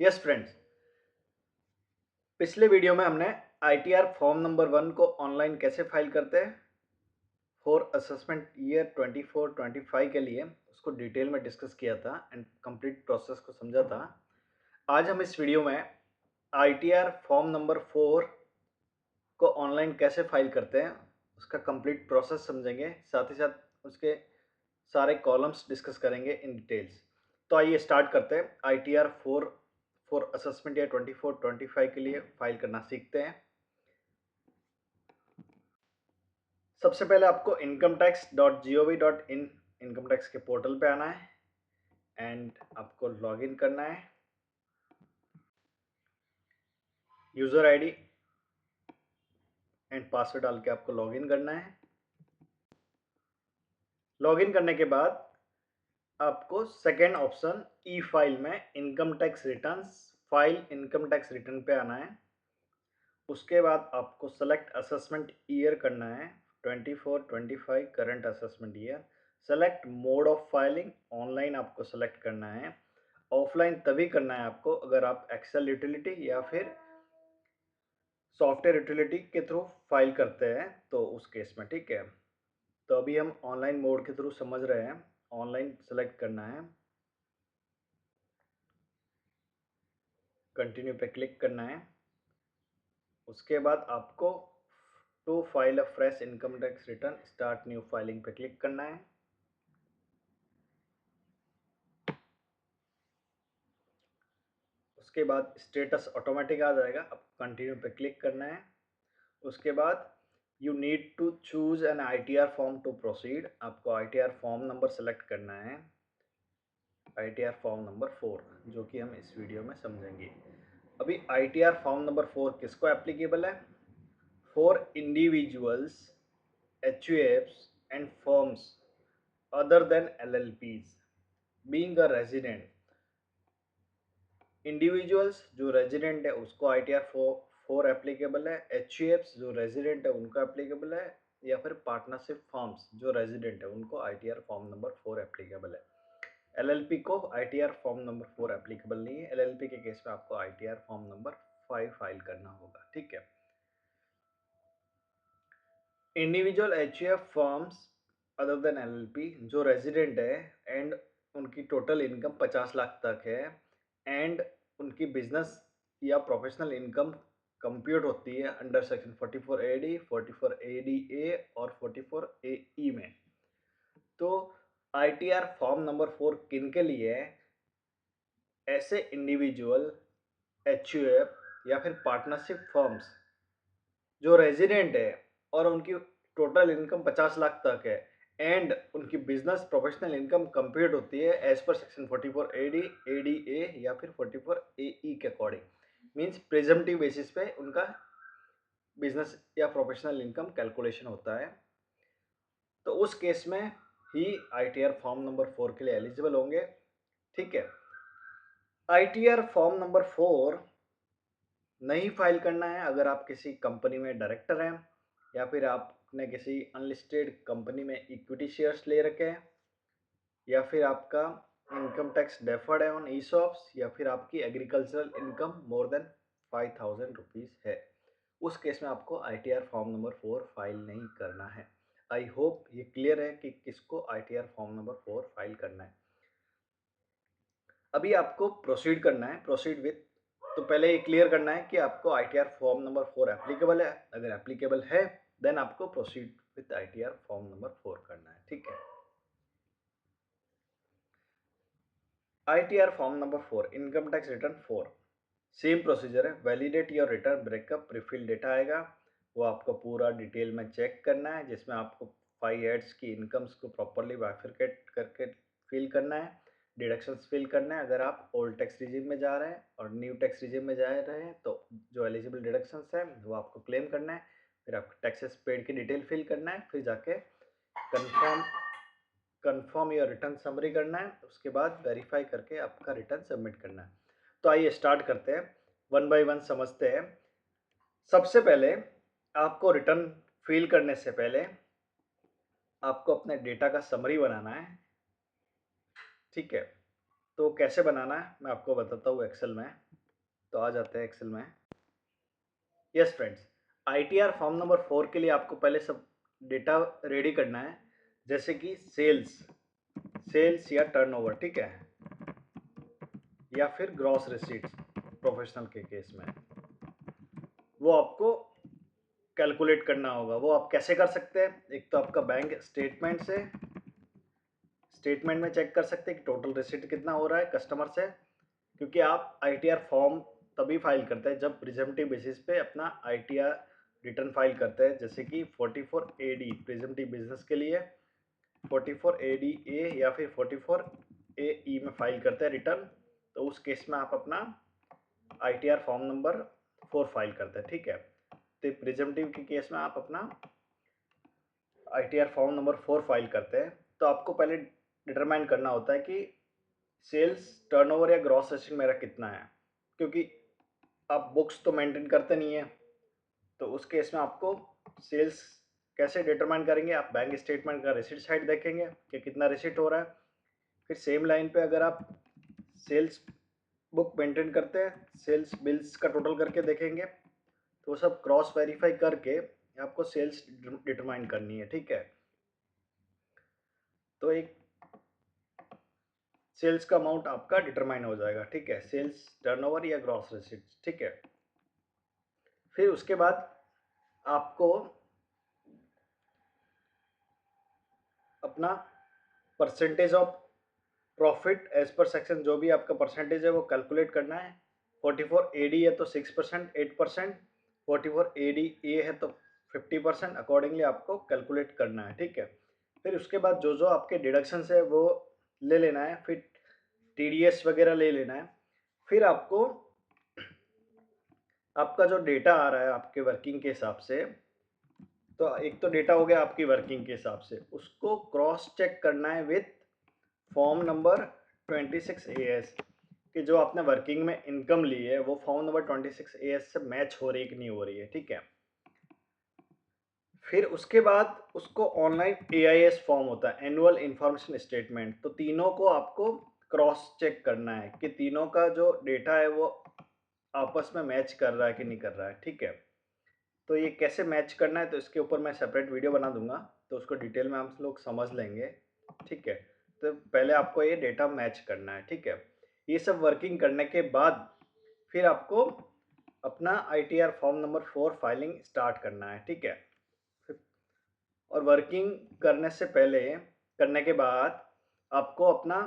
Yes friends, पिछले video में हमने आईटीआर फॉर्म नंबर 1 को ऑनलाइन कैसे फाइल करते हैं फॉर असेसमेंट ईयर 24-25 के लिए उसको डिटेल में डिस्कस किया था एंड कंप्लीट प्रोसेस को समझा था। आज हम इस वीडियो में आईटीआर फॉर्म नंबर 4 को ऑनलाइन कैसे फाइल करते हैं उसका कंप्लीट प्रोसेस समझेंगे, साथ ही साथ उसके सारे कॉलम्स डिस्कस करेंगे इन डिटेल्स। तो आइए स्टार्ट करते हैं। आईटीआर 4 फॉर असेसमेंट ईयर 24-25 के लिए फाइल करना सीखते हैं। सबसे पहले आपको incometax.gov.in इनकम टैक्स के पोर्टल पे आना है एंड आपको लॉगिन करना है। यूज़र आईडी एंड पासवर्ड डाल के आपको लॉगिन करना है। लॉगिन करने के बाद आपको सेकेंड ऑप्शन ई फाइल में income tax returns file income tax return पे आना है। उसके बाद आपको सेलेक्ट असेसमेंट ईयर करना है 24-25 current assessment year. Select mode of filing online आपको सेलेक्ट करना है। ऑफलाइन तभी करना है आपको अगर आप एक्सेल यूटिलिटी या फिर सॉफ्टवेयर यूटिलिटी के थ्रू फाइल करते हैं तो उस केस में, ठीक है। तो अभी हम ऑनलाइन मोड के थ्रू समझ रहे हैं। ऑनलाइन सेलेक्ट करना है, कंटिन्यू पे क्लिक करना है। उसके बाद आपको to file a fresh income tax return start new filing पे क्लिक करना है। उसके बाद स्टेटस ऑटोमेटिक आ जाएगा, अब कंटिन्यू पे क्लिक करना है। उसके बाद you need to choose an ITR form to proceed, आपको आईटीआर फॉर्म नंबर सेलेक्ट करना है, आईटीआर फॉर्म नंबर 4 जो कि हम इस वीडियो में समझेंगे। अभी आईटीआर फॉर्म नंबर 4 किसको एप्लीकेबल है? For individuals, HUFs and firms other than LLPs being a resident. Individuals जो रेजिडेंट है उसको आईटीआर 4 एप्लीकेबल है, एचयूएफ्स जो रेजिडेंट है उनको एप्लीकेबल है, या फिर पार्टनरशिप फर्म्स जो रेजिडेंट है उनको आईटीआर फॉर्म नंबर 4 एप्लीकेबल है। एलएलपी को आईटीआर फॉर्म नंबर 4 एप्लीकेबल नहीं है। एलएलपी के केस में आपको आईटीआर फॉर्म नंबर 5 फाइल करना होगा, ठीक है। Individual HUF firms other then LLP जो रेजिडेंट है एंड उनकी टोटल इनकम 50 लाख तक है एंड उनकी बिजनेस या प्रोफेशनल इनकम कंप्यूट होती है अंडर सेक्शन 44 एडी, 44 एडी ए और 44 ए में। तो आईटीआर फॉर्म नंबर 4 किन के लिए है? ऐसे इंडिविजुअल, एचयूएफ या फिर पार्टनरशिप फर्म्स जो रेजिडेंट है और उनकी टोटल इनकम 50 लाख तक है एंड उनकी बिजनेस प्रोफेशनल इनकम कंप्यूट होती है as per section 44 AD, AD ए या फिर 44 ए के अकॉर्डिंग, मींस प्रिजम्पटिव बेसिस पे उनका बिजनेस या प्रोफेशनल इनकम कैलकुलेशन होता है। तो उस केस में ही आईटीआर फॉर्म नंबर 4 के लिए एलिजिबल होंगे, ठीक है। आईटीआर फॉर्म नंबर 4 नहीं फाइल करना है अगर आप किसी कंपनी में डायरेक्टर हैं या फिर आपने किसी अनलिस्टेड कंपनी में इक्विटी शेयर्स ले रखे हैं या फिर आपका इनकम टैक्स डेफर्ड है ऑन ईसॉप्स या फिर आपकी agricultural income more than 5000 rupees है। उस केस में आपको आईटीआर फॉर्म नंबर 4 फाइल नहीं करना है। आई होप ये क्लियर है कि किसको आईटीआर फॉर्म नंबर 4 फाइल करना है। अभी आपको प्रोसीड करना है, प्रोसीड विथ। तो पहले ये क्लियर करना है कि आपको आईटीआर फॉर्म नंबर 4 एप्लीकेबल है। अगर एप्लीकेबल है देन आपको proceed with ITR form number 4 करना है, ठीक है। ITR form number 4 income tax return 4 same procedure है। Validate your return breakup prefill data आएगा, वो आपको पूरा डिटेल में चेक करना है जिसमें आपको 5 हेड्स की इनकम्स को प्रॉपरली बाइफरकेट करके फिल करना है, डिडक्शंस फिल करना है। अगर आप ओल्ड टैक्स रिजिम में जा रहे हैं और न्यू टैक्स रिजिम में जा रहे हैं तो जो एलिजिबल डिडक्शंस है वो आपको क्लेम करना है। फिर आपको टैक्सेस पेड की डिटेल फिल करना है, फिर जाके कंफर्म योर रिटर्न समरी करना है। उसके बाद वेरीफाई करके आपका रिटर्न सबमिट करना है। तो आइए स्टार्ट करते हैं, वन बाय वन समझते हैं। सबसे पहले आपको रिटर्न फिल करने से पहले आपको अपने डेटा का समरी बनाना है, ठीक है। तो कैसे बनाना है मैं आपको बताता हूँ एक्सेल में। तो आ जाते हैं एक्सेल में। Yes friends, ITR form number 4 के लिए आपको पहले सब डेटा रेडी करना है, जैसे कि सेल्स सेल्स या टर्नओवर, ठीक है, या फिर ग्रॉस रिसीट्स प्रोफेशनल के केस में, वो आपको कैलकुलेट करना होगा। वो आप कैसे कर सकते हैं? एक तो आपका बैंक स्टेटमेंट से, स्टेटमेंट में चेक कर सकते हैं कि टोटल रिसीट कितना हो रहा है कस्टमर से, क्योंकि आप आईटीआर फॉर्म तभी फाइल करते हैं जब प्रिजम्पटिव बेसिस पे अपना आईटीआर रिटर्न फाइल करते हैं, जैसे कि 44 एडी प्रिजम्पटिव बिजनेस के लिए 44 एडी ए या फिर 44 ए ई में फाइल करते हैं रिटर्न, तो उस केस में आप अपना आईटीआर फॉर्म नंबर 4 फाइल करते हैं, ठीक है। तो प्रिजम्पटिव के केस में आप अपना आईटीआर फॉर्म नंबर 4 फाइल करते हैं। तो आपको पहले डिटरमाइन करना होता है कि सेल्स टर्नओवर या ग्रॉस सेशन मेरा कितना है, क्योंकि आप बुक्स तो मेंटेन करते नहीं है, तो उस केस में आपको सेल्स कैसे डिटरमाइन करेंगे? आप बैंक स्टेटमेंट का रिसीट साइड देखेंगे कि कितना रिसीट हो रहा है। फिर सेम लाइन पे अगर आप सेल्स बुक मेंटेन करते हैं, सेल्स बिल्स का टोटल करके देखेंगे, तो सब क्रॉस वेरीफाई करके आपको सेल्स डिटरमाइन करनी है, ठीक है। तो एक सेल्स का अमाउंट आपका डिटरमाइन हो जाएगा, ठीक है, सेल्स टर्नओवर या ग्रॉस रिसीट्स, ठीक है। फिर उसके बाद आपको अपना percentage of profit as per section, जो भी आपका परसेंटेज है वो कैलकुलेट करना है। 44 एडी है तो 6%, 8%, 44 एडी ए है तो 50%, अकॉर्डिंगली आपको कैलकुलेट करना है, ठीक है। फिर उसके बाद जो जो आपके डिडक्शंस है वो ले लेना है, फिर टीडीएस वगैरह ले लेना है। फिर आपको आपका जो डेटा आ रहा है आपके वर्किंग के हिसाब से, तो एक तो डेटा हो गया आपकी वर्किंग के हिसाब से, उसको क्रॉस चेक करना है विथ फॉर्म नंबर 26 एएस कि जो आपने वर्किंग में इनकम ली है वो फॉर्म नंबर 26 एएस से मैच हो रही है कि नहीं हो रही है, ठीक है। फिर उसके बाद उसको ऑनलाइन एआईएस फॉर्म होता है, एनुअल इंफॉर्मेशन स्टेटमेंट, तो तीनों को आपको क्रॉस चेक करना है कि तीनों का जो डेटा है वो आपस में मैच कर रहा है कि नहीं कर रहा है, ठीक है। तो ये कैसे मैच करना है, तो इसके ऊपर मैं सेपरेट वीडियो बना दूंगा, तो उसको डिटेल में हम लोग समझ लेंगे, ठीक है। तो पहले आपको ये डेटा मैच करना है, ठीक है। ये सब वर्किंग करने के बाद फिर आपको अपना ITR form number 4 filing start करना है, ठीक है। और वर्किंग करने से पहले, करने के बाद आपको अपना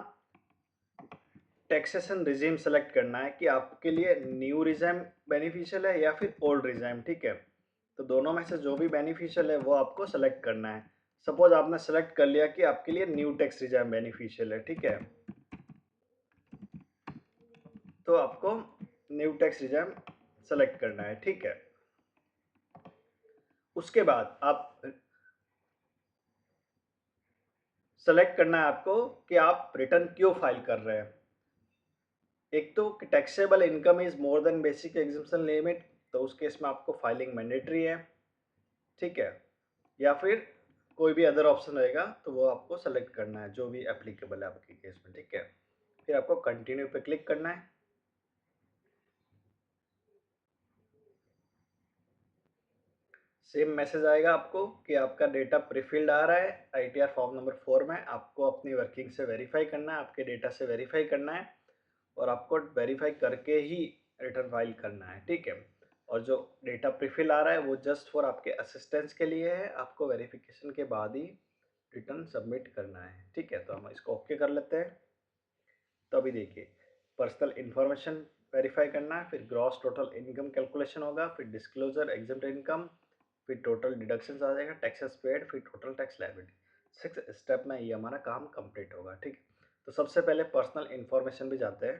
टैक्सेशन रिजीम सेलेक्ट करना है कि आपके लिए न्यू रिजीम बेनिफिशियल है या फिर ओल्ड रिजीम, ठीक है। तो दोनों में से जो भी बेनिफिशियल है वो आपको सेलेक्ट करना है। सपोज आपने सेलेक्ट कर लिया कि आपके लिए न्यू टैक्स रिजीम बेनिफिशियल है, ठीक है, तो आपको न्यू टैक्स रिजीम सेलेक्ट करना है, ठीक है। उसके बाद आप सेलेक्ट करना है आपको कि आप रिटर्न क्यों फाइल कर रहे हैं। एक तो taxable income is more than basic exemption limit, तो उस केस में आपको फाइलिंग मैंडेटरी है, ठीक है। या फिर कोई भी अदर ऑप्शन रहेगा तो वो आपको सेलेक्ट करना है जो भी एप्लीकेबल है आपके केस में, ठीक है। फिर आपको कंटिन्यू पे क्लिक करना है। सेम मैसेज आएगा आपको कि आपका डेटा प्रीफिल्ड आ रहा है आईटीआर फॉर्म नंबर 4 में, आपको अपनी वर्किंग से वेरीफाई करना है, आपके डेटा से वेरीफाई करना है, और आपको वेरीफाई करके ही रिटर्न फाइल करना है, ठीक है। और जो डेटा प्रीफिल आ रहा है वो जस्ट फॉर आपके असिस्टेंस के लिए है, आपको वेरिफिकेशन के बाद ही रिटर्न सबमिट करना है, ठीक है। तो हम इसको ओके कर लेते हैं। तो अभी देखिए, पर्सनल इन्फॉर्मेशन वेरीफाई करना है, फिर ग्रॉस टोटल इनकम कैलकुलेशन होगा, फिर डिस्क्लोजर एग्जम्प्ट इनकम, फिर टोटल डिडक्शन आ जाएगा, टैक्सेस पेड, फिर टोटल टैक्स लायबिलिटी। 6 स्टेप में ये हमारा काम कंप्लीट होगा, ठीक है। तो सबसे पहले पर्सनल इन्फॉर्मेशन भी जाते हैं।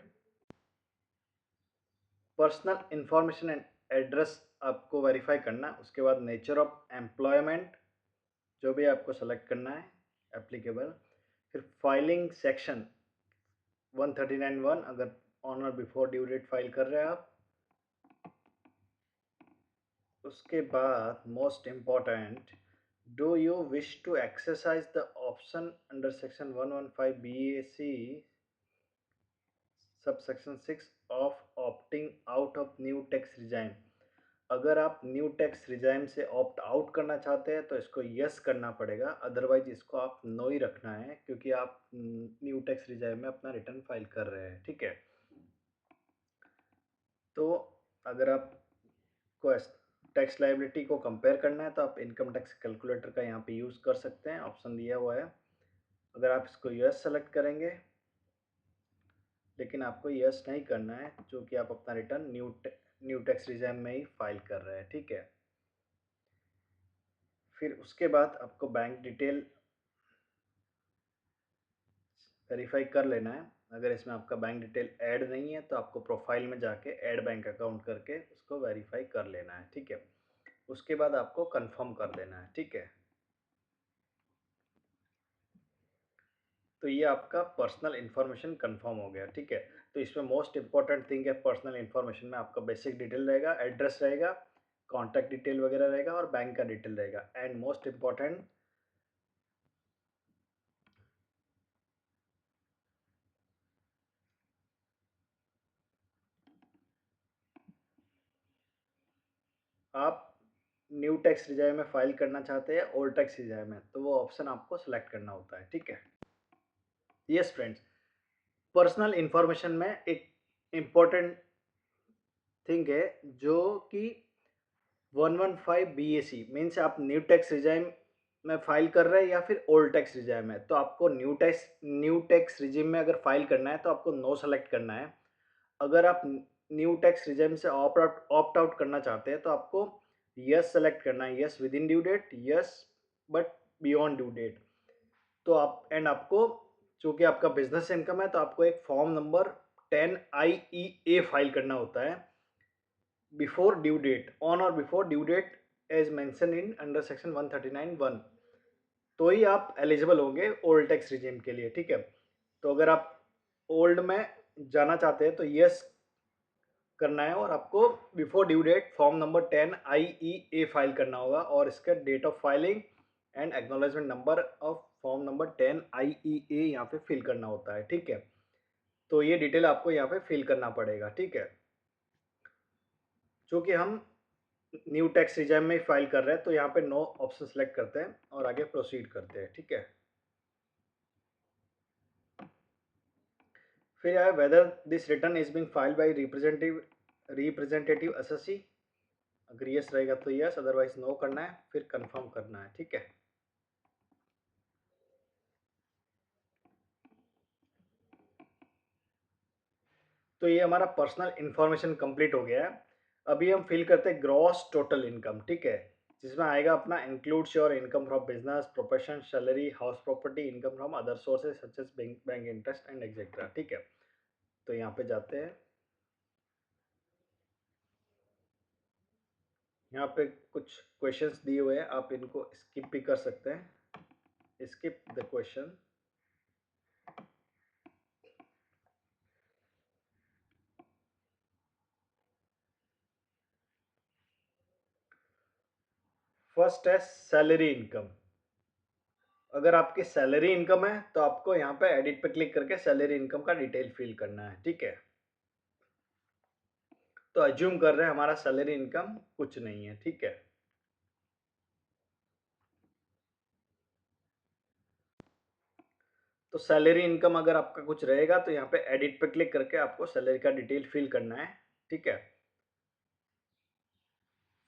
पर्सनल इन्फॉर्मेशन एंड एड्रेस आपको वेरीफाई करना है। उसके बाद नेचर ऑफ एम्प्लॉयमेंट जो भी आपको सेलेक्ट करना है एप्लीकेबल। फिर फाइलिंग सेक्शन 139(1), अगर on or before due date file कर रहे हैं आप। उसके बाद most important, do you wish to exercise the option under section 115 BAC subsection 6 of opting out of new tax regime. अगर आप न्यू टैक्स रिजाइम से ऑप्ट आउट करना चाहते हैं तो इसको यस करना पड़ेगा, अदरवाइज इसको आप नो ही रखना है, क्योंकि आप न्यू टैक्स रिजाइम में अपना रिटर्न फाइल कर रहे हैं। ठीक है, तो अगर आप को टैक्स लायबिलिटी को कंपेयर करना है तो आप इनकम टैक्स कैलकुलेटर का यहाँ पे यूज़ कर सकते हैं, ऑप्शन दिया हुआ है। अगर आप इसको यस सेलेक्ट करेंगे, लेकिन आपको यस नहीं करना है क्योंकि आप अपना रिटर्न न्यू टैक्स रिजाइम में ही फाइल कर रहे हैं। ठीक है, फिर उसके बाद आपको बैंक डिटेल वेरीफाई कर लेना है। अगर इसमें आपका बैंक डिटेल ऐड नहीं है तो आपको प्रोफाइल में जाके ऐड बैंक अकाउंट करके उसको वेरीफाई कर लेना है। ठीक है, उसके बाद आपको कंफर्म कर देना है। ठीक है, तो ये आपका पर्सनल इन्फॉर्मेशन कंफर्म हो गया। ठीक है, तो इसमें मोस्ट इंपॉर्टेंट थिंग है, पर्सनल इन्फॉर्मेशन में आपका बेसिक डिटेल रहेगा, एड्रेस रहेगा, कॉन्टैक्ट डिटेल वगैरह रहेगा और बैंक का डिटेल रहेगा। एंड मोस्ट इम्पॉर्टेंट, आप न्यू टैक्स रिजाइम में फाइल करना चाहते हैं ओल्ड टैक्स रिजाइम में, तो वो ऑप्शन आपको सेलेक्ट करना होता है। ठीक है, यस फ्रेंड्स, पर्सनल इंफॉर्मेशन में एक इम्पोर्टेंट थिंग है जो कि 115 BAC मीन्स आप न्यू टैक्स रिजाइम में फाइल कर रहे हैं या फिर ओल्ड टैक्स रिजाइम में। तो आपको न्यू टैक्स रिजिम में अगर फाइल करना है तो आपको नो सेलेक्ट करना है। अगर आप न्यू टैक्स रिजिम से ऑप्ट आउट करना चाहते हैं तो आपको यस सेलेक्ट करना है, yes within due date, yes but beyond due date. तो आप आपको, चूंकि आपका बिजनेस इनकम है तो आपको एक फॉर्म नंबर 10IEA फाइल करना होता है before due date, on or before due date as mention in under section 139(1), तो ही आप एलिजिबल होंगे ओल्ड टैक्स रिजीम के लिए। ठीक है, तो अगर आप ओल्ड में जाना चाहते हैं तो यस करना है और आपको before due date form number 10IEA file करना होगा और इसका date of filing and acknowledgement number of form number 10IEA यहाँ पे फिल करना होता है। ठीक है, तो ये डिटेल आपको यहाँ पे फिल करना पड़ेगा। ठीक है, चूँकि हम न्यू टैक्स रिजाइम में फाइल कर रहे हैं तो यहाँ पे नो ऑप्शन सेलेक्ट करते हैं और आगे प्रोसीड करते हैं। ठीक है, फिर आया whether this return is being filed by representative SSC. अगर यस रहेगा तो यस, अदरवाइज नो करना है, फिर कंफर्म करना है। ठीक है, तो ये हमारा पर्सनल इंफॉर्मेशन कंप्लीट हो गया है। अभी हम फिल करते हैं ग्रॉस टोटल इनकम। ठीक है, जिसमें आएगा अपना includes your income from business, profession, salary, house property, income from other sources such as bank interest and etcetera. ठीक है, तो यहाँ पे जाते हैं, यहाँ पे कुछ क्वेश्चंस दिए हुए हैं, आप इनको स्किप भी कर सकते हैं, स्किप द क्वेश्चन। फर्स्ट है सैलरी इनकम। अगर आपकी सैलरी इनकम है तो आपको यहाँ पे एडिट पे क्लिक करके सैलरी इनकम का डिटेल फिल करना है। ठीक है, तो अज्यूम कर रहे हैं हमारा सैलरी इनकम कुछ नहीं है। ठीक है, तो सैलरी इनकम अगर आपका कुछ रहेगा तो यहाँ पे एडिट पे क्लिक करके आपको सैलरी का डिटेल फिल करना है। ठीक है,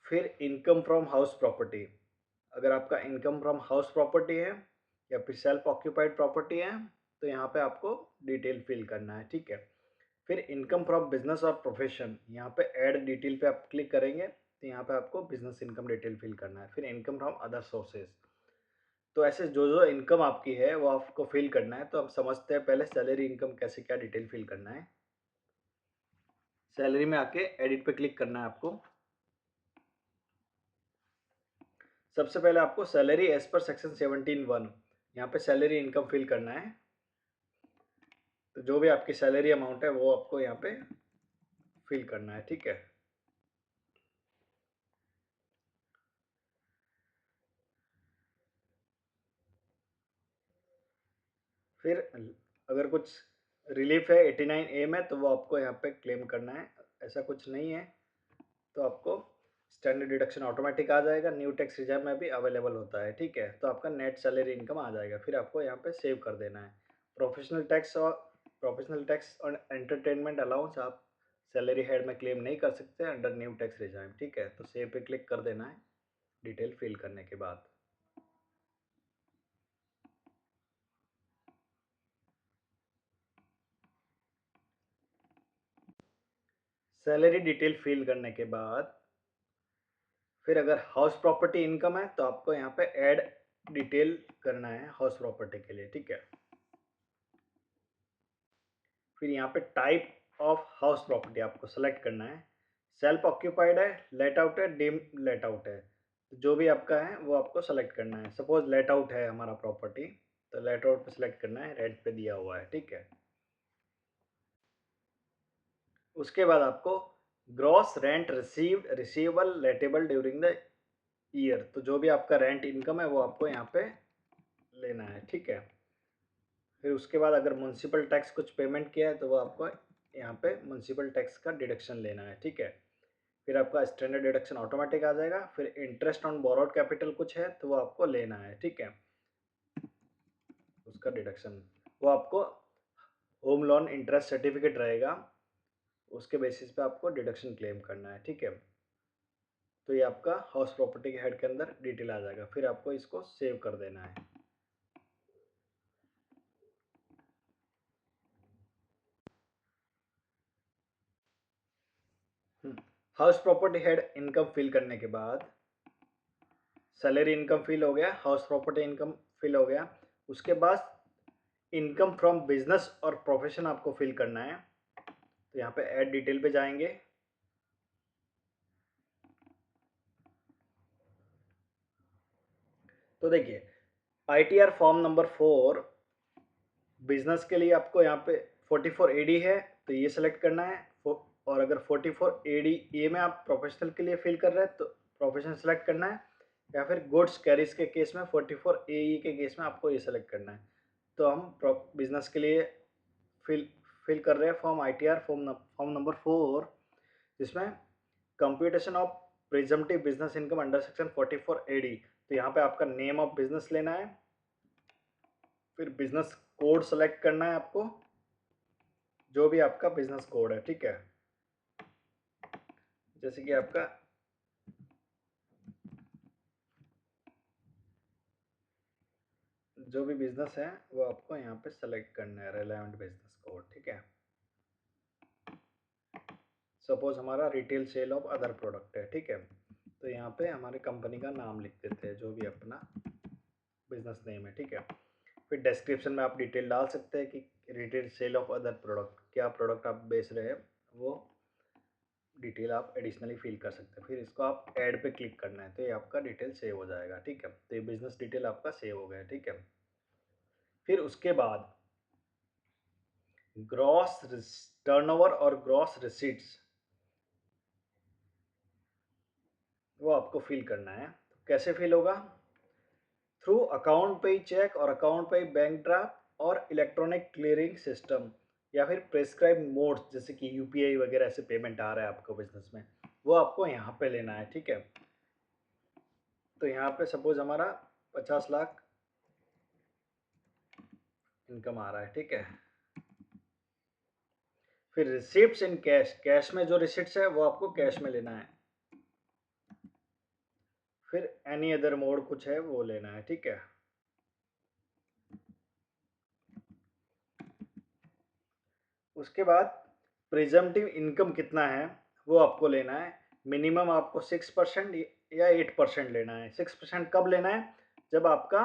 फिर इनकम फ्रॉम हाउस प्रॉपर्टी। अगर आपका इनकम फ्रॉम हाउस प्रॉपर्टी है या फिर सेल्फ ऑक्यूपाइड प्रॉपर्टी है तो यहाँ पे आपको डिटेल फिल करना है। ठीक है, फिर इनकम फ्रॉम बिजनेस और प्रोफेशन, यहाँ पे ऐड डिटेल पे आप क्लिक करेंगे तो यहाँ पे आपको बिजनेस इनकम डिटेल फिल करना है। फिर इनकम फ्रॉम अदर सोर्सेज, तो ऐसे जो जो इनकम आपकी है वो आपको फिल करना है। तो हम समझते हैं पहले सैलरी इनकम कैसे क्या डिटेल फिल करना है। सैलरी में आके एडिट पे क्लिक करना है आपको। सबसे पहले आपको सैलरी एज पर सेक्शन 17(1), यहाँ पे सैलरी इनकम फिल करना है। तो जो भी आपकी सैलरी अमाउंट है वो आपको यहाँ पे फिल करना है। ठीक है, फिर अगर कुछ रिलीफ है 89A में तो वो आपको यहाँ पे क्लेम करना है, ऐसा कुछ नहीं है, तो आपको स्टैंडर्ड डिडक्शन ऑटोमेटिक आ जाएगा, न्यू टैक्स रिजर्व में भी अवेलेबल होता है, ठीक है। तो आपका नेट सैलरी इनकम आ जाएगा, फिर आपको यहाँ पे सेव कर देना है। प्रोफेशनल टैक्स और एंटरटेनमेंट अलाउंस आप सैलरी हेड में क्लेम नहीं कर सकते अंडर न्यू टैक्स रिजर्व, ठीक है। तो सेव पे क्लिक कर देना है डिटेल फिल करने के बाद। सैलरी डिटेल फिल करने के बाद फिर अगर हाउस प्रॉपर्टी इनकम है तो आपको यहाँ पे ऐड डिटेल करना है हाउस प्रॉपर्टी के लिए, ठीक है। फिर यहाँ पे टाइप ऑफ हाउस प्रॉपर्टी आपको सेलेक्ट करना है। सेल्फ ऑक्यूपाइड है, लेट आउट है, डीम लेट आउट है, तो जो भी आपका है वो आपको सेलेक्ट करना है। सपोज लेट आउट है हमारा प्रॉपर्टी, तो लेट आउट पे सेलेक्ट करना है, रेंट पे दिया हुआ है, ठीक है। उसके बाद आपको gross rent received receivable letable during the year, तो जो भी आपका रेंट इनकम है वो आपको यहाँ पे लेना है, ठीक है। फिर उसके बाद अगर म्यूनसिपल टैक्स कुछ पेमेंट किया है तो वो आपको यहाँ पे म्यूनसिपल टैक्स का डिडक्शन लेना है, ठीक है। फिर आपका स्टैंडर्ड डिडक्शन ऑटोमेटिक आ जाएगा। फिर इंटरेस्ट ऑन बोरोड कैपिटल कुछ है तो वो आपको लेना है, ठीक है। उसका डिडक्शन वो आपको होम लोन इंटरेस्ट सर्टिफिकेट रहेगा, उसके बेसिस पे आपको डिडक्शन क्लेम करना है, ठीक है। तो ये आपका हाउस प्रॉपर्टी के हेड के अंदर डिटेल आ जाएगा। फिर आपको इसको सेव कर देना है। House property head income fill करने के बाद सैलरी इनकम फिल हो गया, हाउस प्रॉपर्टी इनकम फिल हो गया। उसके बाद इनकम फ्रॉम बिजनेस और प्रोफेशन आपको फिल करना है। तो यहाँ पे ऐड डिटेल पे जाएंगे। तो देखिए आईटीआर फॉर्म नंबर 4 बिजनेस के लिए आपको यहाँ पे 44 एडी है तो ये सेलेक्ट करना है। और अगर 44 एडी ए में आप प्रोफेशनल के लिए फिल कर रहे हैं तो प्रोफेशन सेलेक्ट करना है, या फिर गुड्स कैरीज के केस में 44 एई के केस में आपको ये सेलेक्ट करना है। तो हम बिजनेस के लिए फिल फिल कर रहे हैं फॉर्म आईटीआर फॉर्म नंबर 4, जिसमें computation of presumptive business income under section 44 AD. तो यहाँ पे आपका नेम ऑफ बिजनेस लेना है, फिर बिजनेस कोड सेलेक्ट करना है आपको, जो भी आपका बिजनेस कोड है, ठीक है। जैसे कि आपका जो भी बिजनेस है वो आपको यहाँ पे सेलेक्ट करना है, रेलेवेंट बिजनेस कोड, ठीक है। सपोज हमारा retail sale of other product है, ठीक है। तो यहाँ पे हमारे कंपनी का नाम लिख देते हैं, जो भी अपना बिजनेस नेम है, ठीक है। फिर डिस्क्रिप्शन में आप डिटेल डाल सकते हैं कि retail sale of other product, क्या प्रोडक्ट आप बेच रहे हैं वो डिटेल आप एडिशनली फिल कर सकते हैं। फिर इसको आप ऐड पे क्लिक करना है, तो ये आपका डिटेल सेव हो जाएगा, ठीक है। तो ये बिजनेस डिटेल आपका सेव हो गया, ठीक है। फिर उसके बाद ग्रॉस टर्नओवर और ग्रॉस रिसीट्स वो आपको फिल करना है। तो कैसे फिल होगा? थ्रू अकाउंट पे चेक और अकाउंट पे बैंक ड्राफ्ट और इलेक्ट्रॉनिक क्लियरिंग सिस्टम, या फिर प्रेस्क्राइब मोड्स जैसे कि यूपीआई वगैरह से पेमेंट आ रहा है आपको बिजनेस में, वो आपको यहाँ पे लेना है, ठीक है। तो यहाँ पे सपोज हमारा 50 लाख इनकम आ रहा है, ठीक है। फिर रिसिप्ट्स इन कैश, कैश में जो रिसिप्ट्स है वो आपको कैश में लेना है। फिर एनी अदर मोड कुछ है वो लेना है, ठीक है। उसके बाद प्रिजम्पटिव इनकम कितना है वो आपको लेना है। मिनिमम आपको 6% या 8% लेना है। 6% कब लेना है? जब आपका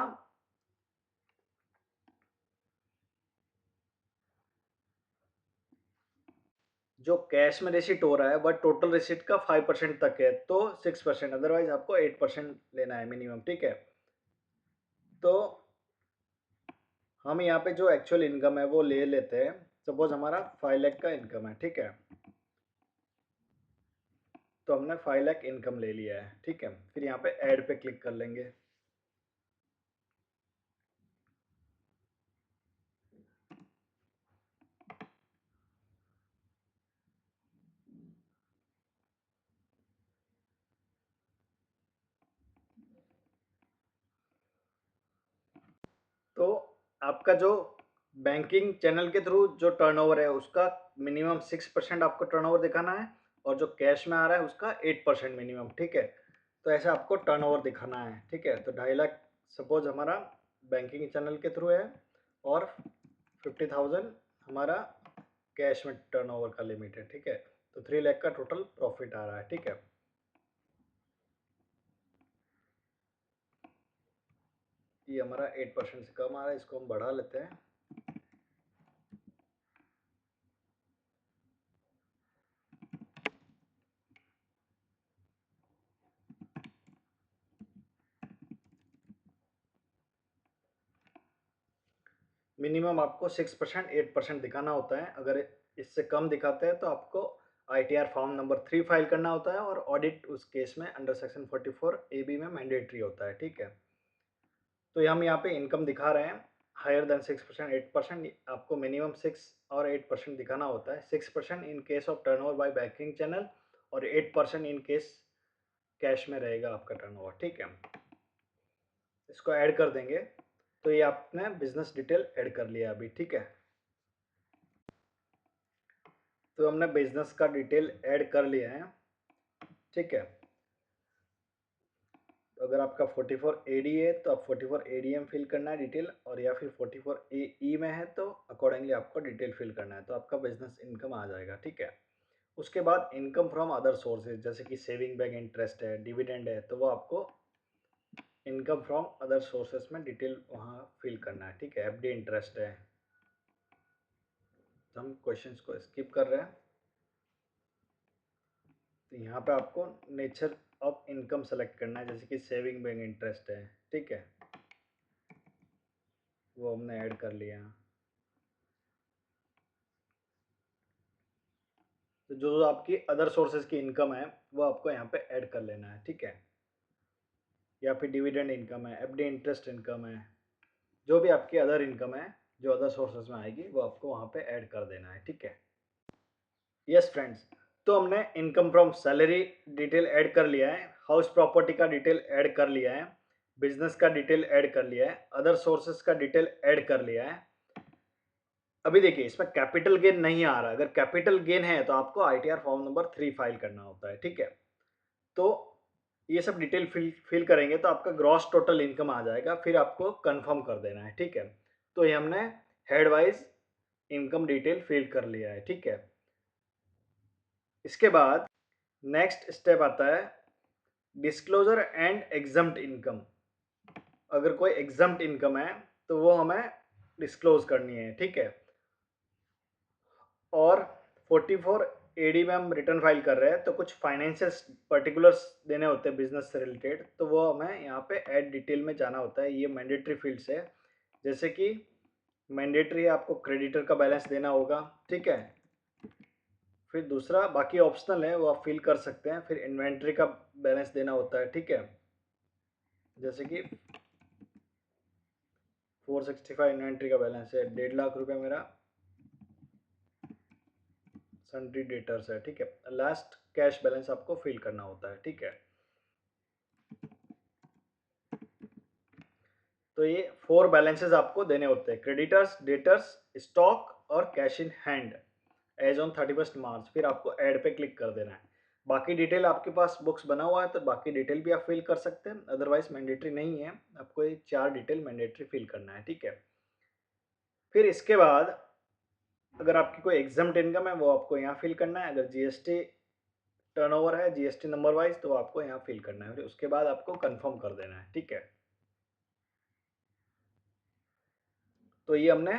जो कैश में रिसीट हो रहा है वह टोटल रिसीट का 5% तक है तो 6%, अदरवाइज आपको 8% लेना है मिनिमम, ठीक है। तो हम यहाँ पे जो एक्चुअल इनकम है वो ले लेते हैं। सपोज हमारा 5 लाख का इनकम है, ठीक है। तो हमने 5 लाख इनकम ले लिया है, ठीक है। फिर यहाँ पे ऐड पे क्लिक कर लेंगे। आपका जो बैंकिंग चैनल के थ्रू जो टर्नओवर है उसका मिनिमम 6% आपको टर्नओवर दिखाना है, और जो कैश में आ रहा है उसका 8% मिनिमम, ठीक है। तो ऐसे आपको टर्नओवर दिखाना है, ठीक है। तो 2.5 लाख सपोज हमारा बैंकिंग चैनल के थ्रू है, और 50,000 हमारा कैश में टर्नओवर का लिमिट है, ठीक है। तो 3 लाख का टोटल प्रॉफिट आ रहा है, ठीक है। ये हमारा 8% से कम आ रहा है, इसको हम बढ़ा लेते हैं। मिनिमम आपको 6% 8% दिखाना होता है। अगर इससे कम दिखाते हैं तो आपको ITR फॉर्म नंबर 3 फाइल करना होता है, और ऑडिट उस केस में अंडर सेक्शन 44AB में मैंडेटरी होता है, ठीक है। तो हम यहाँ पे इनकम दिखा रहे हैं हायर देन 6% 8%। आपको मिनिमम 6 और 8% दिखाना होता है। 6% in case of turnover by banking channel, और 8% इन केस कैश में रहेगा आपका टर्नओवर, ठीक है। इसको ऐड कर देंगे। तो ये आपने बिजनेस डिटेल ऐड कर लिया अभी, ठीक है। तो हमने बिजनेस का डिटेल ऐड कर लिया है, ठीक है। तो अगर आपका 44AD है तो आप 44AD में फिल करना है डिटेल, और या फिर 44AE में है तो अकॉर्डिंगली आपको डिटेल फिल करना है, तो आपका बिजनेस इनकम आ जाएगा, ठीक है। उसके बाद इनकम फ्रॉम अदर सोर्सेज, जैसे कि सेविंग बैंक इंटरेस्ट है, डिविडेंड है, तो वो आपको इनकम फ्रॉम अदर सोर्सेज में डिटेल वहाँ फिल करना है, ठीक है। FD इंटरेस्ट है, तो हम क्वेश्चंस को स्किप कर रहे हैं। तो यहाँ पे आपको नेचर ऑफ इनकम सेलेक्ट करना है, जैसे कि सेविंग बैंक इंटरेस्ट है, ठीक है, वो हमने ऐड कर लिया। तो जो जो आपकी अदर सोर्सेज की इनकम है वो आपको यहाँ पे ऐड कर लेना है, ठीक है। या फिर डिविडेंड इनकम है, FD इंटरेस्ट इनकम है, जो भी आपकी अदर इनकम है जो अदर सोर्सेज में आएगी वो आपको वहाँ पे ऐड कर देना है, ठीक है। यस फ्रेंड्स, तो हमने income from salary detail add कर लिया है, हाउस प्रॉपर्टी का डिटेल ऐड कर लिया है, बिजनेस का डिटेल ऐड कर लिया है, अदर सोर्सेज का डिटेल ऐड कर लिया है। अभी देखिए इसमें कैपिटल गेन नहीं आ रहा। अगर कैपिटल गेन है तो आपको ITR फॉर्म नंबर 3 फाइल करना होता है, ठीक है। तो ये सब डिटेल फिल करेंगे तो आपका ग्रॉस टोटल इनकम आ जाएगा, फिर आपको कंफर्म कर देना है, ठीक है। तो ये हमने head wise income detail fill कर लिया है, ठीक है। इसके बाद नेक्स्ट स्टेप आता है डिस्क्लोजर एंड एग्जम्प्ट इनकम। अगर कोई एग्जम्प्ट इनकम है तो वो हमें डिस्क्लोज करनी है, ठीक है। और 44AD में हम रिटर्न फाइल कर रहे हैं तो कुछ फाइनेंशियल पर्टिकुलर्स देने होते हैं बिजनेस से रिलेटेड, तो वो हमें यहाँ पे ऐड डिटेल में जाना होता है। ये मैंडेटरी फील्ड्स है, जैसे कि मैंडेटरी आपको क्रेडिटर का बैलेंस देना होगा, ठीक है। फिर दूसरा बाकी ऑप्शनल है वो आप फिल कर सकते हैं। फिर इन्वेंट्री का बैलेंस देना होता है, ठीक है। जैसे कि 465 इन्वेंट्री का बैलेंस है, 1.5 लाख मेरा सन्ड्री डेटर्स है, ठीक है। लास्ट कैश बैलेंस आपको फिल करना होता है, ठीक है। तो ये 4 बैलेंसेस आपको देने होते हैं, क्रेडिटर्स, डेटर्स, स्टॉक और cash in hand as on 31 March. फिर आपको ऐड पे क्लिक कर देना है। बाकी डिटेल आपके पास बुक्स बना हुआ है तो बाकी डिटेल भी आप फिल कर सकते हैं, अदरवाइज मैंडेटरी नहीं है। आपको ये 4 डिटेल मैंडेटरी फिल करना है, ठीक है। फिर इसके बाद अगर आपकी कोई एग्जाम्प्ट इनकम है वो आपको यहाँ फिल करना है। अगर GST टर्नओवर है, GST नंबर वाइज, तो आपको यहाँ फिल करना है। फिर उसके बाद आपको कंफर्म कर देना है, ठीक है। तो ये हमने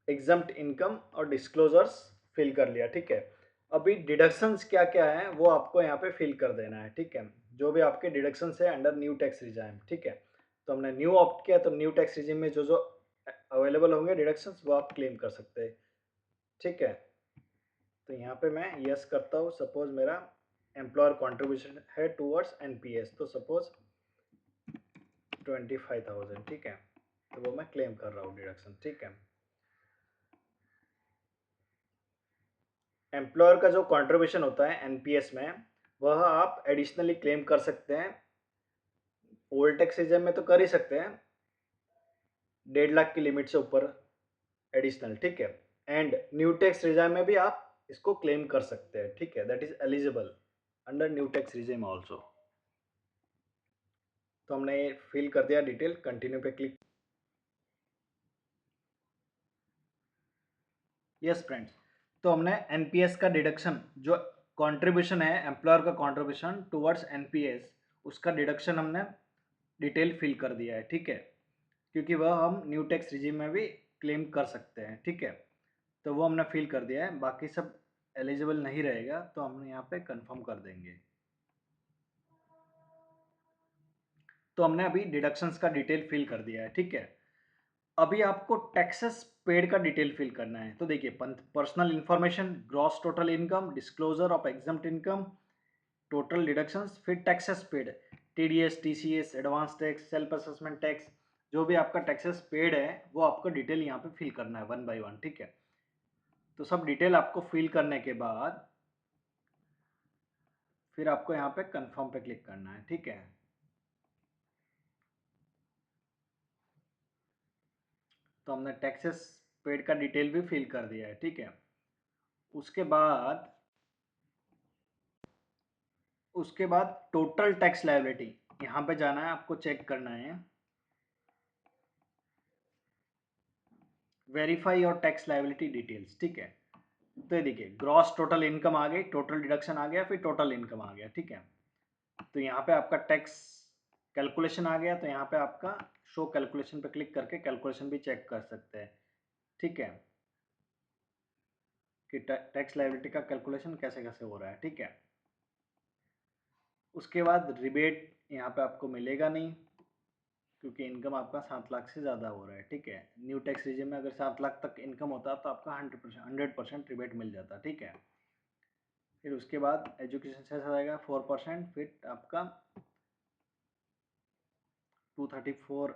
एग्जम्प्ट इनकम और डिस्क्लोजर्स फिल कर लिया, ठीक है। अभी डिडक्शंस क्या क्या है वो आपको यहाँ पे फिल कर देना है, ठीक है। जो भी आपके डिडक्शंस है अंडर न्यू टैक्स रिजाइम, ठीक है। तो हमने न्यू ऑप्ट किया तो न्यू टैक्स रिजिम में जो जो अवेलेबल होंगे डिडक्शंस वो आप क्लेम कर सकते हैं, ठीक है। तो यहाँ पे मैं यस करता हूँ। सपोज मेरा एम्प्लॉयर कॉन्ट्रीब्यूशन है टूवर्ड्स NPS, तो सपोज 25,000, ठीक है। तो वो मैं क्लेम कर रहा हूँ डिडक्शन, ठीक है। एम्प्लॉयर का जो कंट्रीब्यूशन होता है NPS में, वह आप एडिशनली क्लेम कर सकते हैं ओल्ड टैक्स रिजर्व में तो कर ही सकते हैं 1.5 लाख की लिमिट से ऊपर एडिशनल, ठीक है। एंड न्यू टैक्स रिजर्व में भी आप इसको क्लेम कर सकते हैं, ठीक है। That is eligible under new tax reserve also. तो हमने फिल कर दिया डिटेल, कंटिन्यू पे क्लिक। यस फ्रेंड्स, तो हमने एनपीएस का डिडक्शन, जो कंट्रीब्यूशन है एम्प्लॉयर का कंट्रीब्यूशन टुवर्ड्स एनपीएस, उसका डिडक्शन हमने डिटेल फिल कर दिया है, ठीक है। क्योंकि वह हम न्यू टैक्स रिजीम में भी क्लेम कर सकते हैं, ठीक है। तो वो हमने फिल कर दिया है, बाकी सब एलिजिबल नहीं रहेगा तो हम यहाँ पे कंफर्म कर देंगे। तो हमने अभी डिडक्शंस का डिटेल फिल कर दिया है, ठीक है। अभी आपको टैक्सेस पेड का डिटेल फिल करना है। तो देखिए, personal information, gross total income, disclosure of exempt income, total deductions, फिर taxes paid, TDS, TCS, advance tax, self assessment tax, जो भी आपका टैक्सेस पेड है वो आपको डिटेल यहाँ पे फिल करना है 1 बाय 1, ठीक है। तो सब डिटेल आपको फिल करने के बाद फिर आपको यहाँ पे कंफर्म पे क्लिक करना है, ठीक है। तो हमने टैक्सेस पेड का डिटेल भी फिल कर दिया है, ठीक है। उसके बाद उसके बाद टोटल टैक्स लायबिलिटी, यहाँ पे जाना है, आपको चेक करना है वेरीफाई और टैक्स लायबिलिटी डिटेल्स, ठीक है। तो ये देखिए, ग्रॉस टोटल इनकम आ गई, टोटल डिडक्शन आ गया, फिर टोटल इनकम आ गया, ठीक है। तो यहाँ पे आपका टैक्स कैलकुलेशन आ गया, तो यहाँ पे आपका शो कैलकुलेशन पे क्लिक करके कैलकुलेशन भी चेक कर सकते हैं, ठीक है, कि टैक्स लायबिलिटी का कैलकुलेशन कैसे कैसे हो रहा है, ठीक है। उसके बाद रिबेट यहाँ पे आपको मिलेगा नहीं, क्योंकि इनकम आपका 7 लाख से ज़्यादा हो रहा है, ठीक है। न्यू टैक्स रिजिम में अगर 7 लाख तक इनकम होता तो आपका 100% रिबेट मिल जाता, ठीक है। फिर उसके बाद एजुकेशन सेस आ जाएगा 4%, फिर आपका 234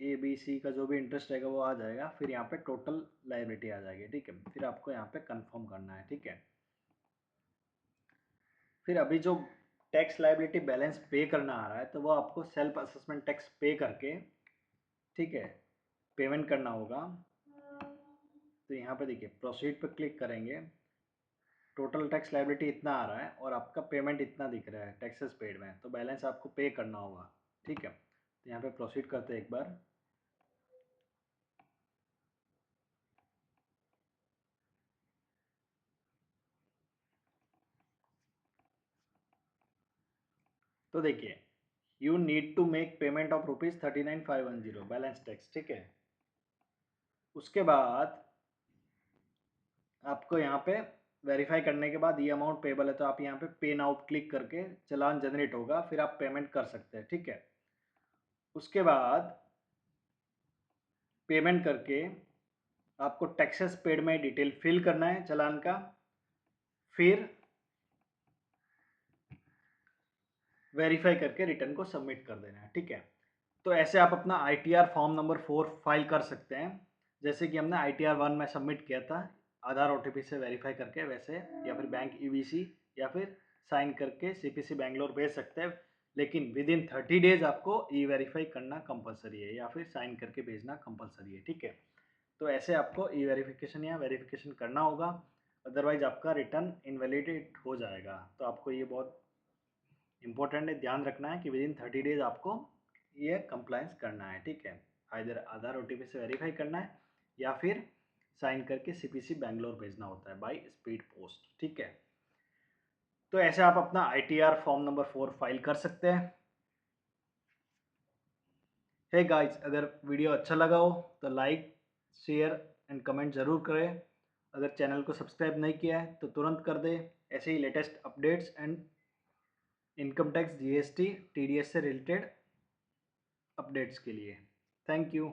ए बी सी का जो भी इंटरेस्ट रहेगा वो आ जाएगा। फिर यहाँ पे टोटल लायबिलिटी आ जाएगी, ठीक है। फिर आपको यहाँ पे कंफर्म करना है, ठीक है। फिर अभी जो टैक्स लायबिलिटी बैलेंस पे करना आ रहा है, तो वो आपको सेल्फ असेसमेंट टैक्स पे करके, ठीक है, पेमेंट करना होगा। तो यहाँ पे देखिए, प्रोसीड पे क्लिक करेंगे, टोटल टैक्स लायबिलिटी इतना आ रहा है और आपका पेमेंट इतना दिख रहा है टैक्सेस पेड में, तो बैलेंस आपको पे करना होगा, ठीक है। तो यहाँ पे प्रोसीड करते हैं एक बार। तो देखिए, you need to make payment of ₹39,510 balance tax, ठीक है। उसके बाद आपको यहाँ पे वेरीफाई करने के बाद ये अमाउंट पेबल है, तो आप यहाँ पे पे नाउ क्लिक करके चालान जनरेट होगा, फिर आप पेमेंट कर सकते हैं, ठीक है। उसके बाद पेमेंट करके आपको टैक्सेस पेड में डिटेल फिल करना है चालान का, फिर वेरीफाई करके रिटर्न को सबमिट कर देना है, ठीक है। तो ऐसे आप अपना ITR फॉर्म नंबर 4 फाइल कर सकते हैं, जैसे कि हमने ITR 1 में सबमिट किया था आधार OTP से वेरीफाई करके, वैसे, या फिर बैंक EVC, या फिर साइन करके CPC बैंगलोर भेज सकते हैं। लेकिन विद इन 30 डेज आपको E-वेरीफाई करना कंपलसरी है, या फिर साइन करके भेजना कंपलसरी है, ठीक है। तो ऐसे आपको E-वेरिफिकेशन या वेरिफिकेशन करना होगा, अदरवाइज आपका रिटर्न इनवैलिडेट हो जाएगा। तो आपको ये बहुत इंपॉर्टेंट है, ध्यान रखना है कि विद इन 30 डेज आपको ये कंप्लायंस करना है, ठीक है। आइदर आधार OTP से वेरीफाई करना है, या फिर साइन करके CPC बैंगलोर भेजना होता है बाय स्पीड पोस्ट, ठीक है। तो ऐसे आप अपना ITR फॉर्म नंबर 4 फाइल कर सकते हैं। हे गाइस, अगर वीडियो अच्छा लगा हो तो लाइक, शेयर एंड कमेंट ज़रूर करें। अगर चैनल को सब्सक्राइब नहीं किया है तो तुरंत कर दें, ऐसे ही latest updates and income tax, GST, TDS से रिलेटेड अपडेट्स के लिए। Thank you.